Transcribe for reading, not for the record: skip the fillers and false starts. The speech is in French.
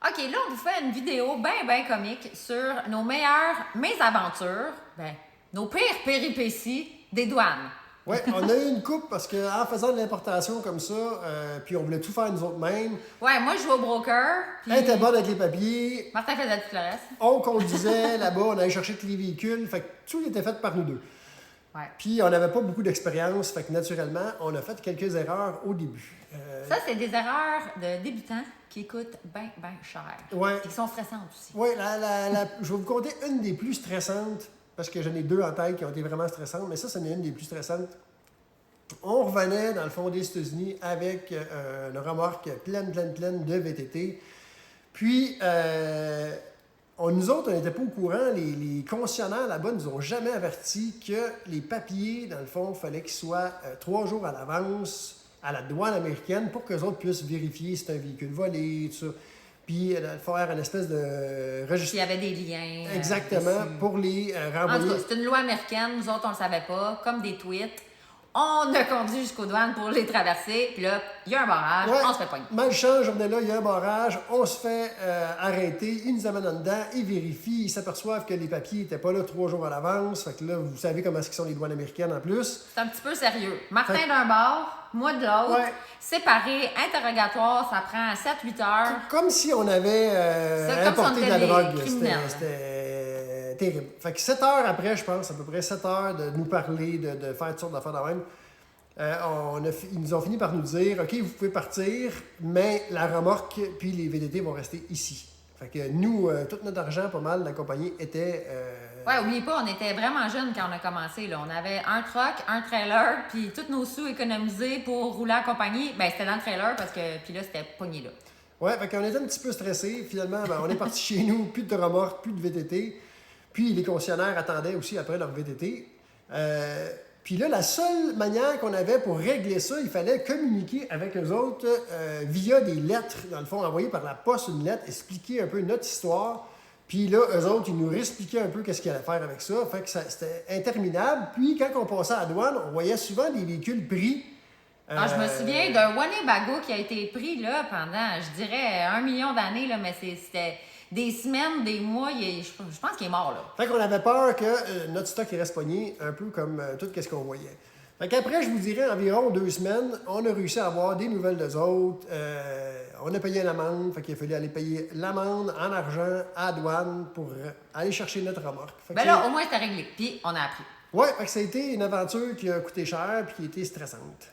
OK, là, on vous fait une vidéo bien comique sur nos meilleures mésaventures, nos pires péripéties des douanes. Oui, on a eu une coupe parce qu'en faisant de l'importation comme ça, puis on voulait tout faire nous autres mêmes. Ouais, moi, je jouais au broker. Puis Elle était bonne avec les papiers. Martin faisait tout le reste. On conduisait là-bas, on allait chercher tous les véhicules. Fait que tout était fait par nous deux. Ouais. Puis on n'avait pas beaucoup d'expérience, fait que naturellement, on a fait quelques erreurs au début. Ça, c'est des erreurs de débutants qui coûtent bien cher. Ouais. Et qui sont stressantes aussi. Oui, je vais vous conter une des plus stressantes, parce que j'en ai deux en tête qui ont été vraiment stressantes, mais ça, c'en est une des plus stressantes. On revenait dans le fond des États-Unis avec une remorque pleine de VTT. Puis, nous autres, on n'était pas au courant. Les concessionnaires là-bas nous ont jamais averti que les papiers, dans le fond, il fallait qu'ils soient 3 jours à l'avance à la douane américaine pour qu'eux autres puissent vérifier si c'est un véhicule volé, tout ça. Puis, faire une espèce de registre. Puis il y avait des liens. Exactement, dessus. pour les En tout renvoyer. cas, c'est une loi américaine. Nous autres, on le savait pas. Comme des tweets. On a conduit jusqu'aux douanes pour les traverser. Puis là, il y a un barrage. Ouais. On se fait pogner. Malchance, on est là, il y a un barrage, on se fait arrêter, ils nous amènent en dedans, ils vérifient, ils s'aperçoivent que les papiers n'étaient pas là 3 jours à l'avance. Fait que là, vous savez comment sont les douanes américaines en plus. C'est un petit peu sérieux. Martin d'un bord, moi de l'autre. Ouais. Séparé, interrogatoire, ça prend 7-8 heures. Comme si on avait C'est comme importé si on de la était drogue. des criminels. C'était terrible. Fait que 7 heures après, je pense, à peu près 7 heures de nous parler, de faire toutes sortes d'affaires de même. Ils nous ont fini par nous dire, OK, vous pouvez partir, mais la remorque puis les VDT vont rester ici. Fait que nous, tout notre argent, pas mal, la compagnie était... Ouais, oubliez pas, on était vraiment jeunes quand on a commencé. Là. On avait un truck, un trailer, puis tous nos sous économisés pour rouler en compagnie. Ben, c'était dans le trailer parce que, puis là, c'était pogné là. Ouais, fait qu'on était un petit peu stressés. Finalement, on est parti chez nous, plus de remorque, plus de VTT. Puis les concessionnaires attendaient aussi après leur VTT. Puis là, la seule manière qu'on avait pour régler ça, il fallait communiquer avec eux autres via des lettres, dans le fond, envoyer par la poste une lettre, expliquer un peu notre histoire. Puis là, eux autres, ils nous réexpliquaient un peu qu'est-ce qu'ils allaient faire avec ça. Fait que c'était interminable. Puis quand on passait à la douane, on voyait souvent des véhicules pris. Je me souviens d'un Winnebago qui a été pris là, pendant, je dirais, 1 million d'années, là, mais c'était des semaines, des mois. Je pense qu'il est mort. Là. Fait qu'on avait peur que notre stock il reste pogné, un peu comme tout ce qu'on voyait. Fait qu'après, je vous dirais, environ 2 semaines, on a réussi à avoir des nouvelles d'eux autres. On a payé l'amende, fait qu'il a fallu aller payer l'amende en argent à la douane pour aller chercher notre remorque. Fait que Là, au moins, c'était réglé. Puis, on a appris. ouais, fait que ça a été une aventure qui a coûté cher et qui a été stressante.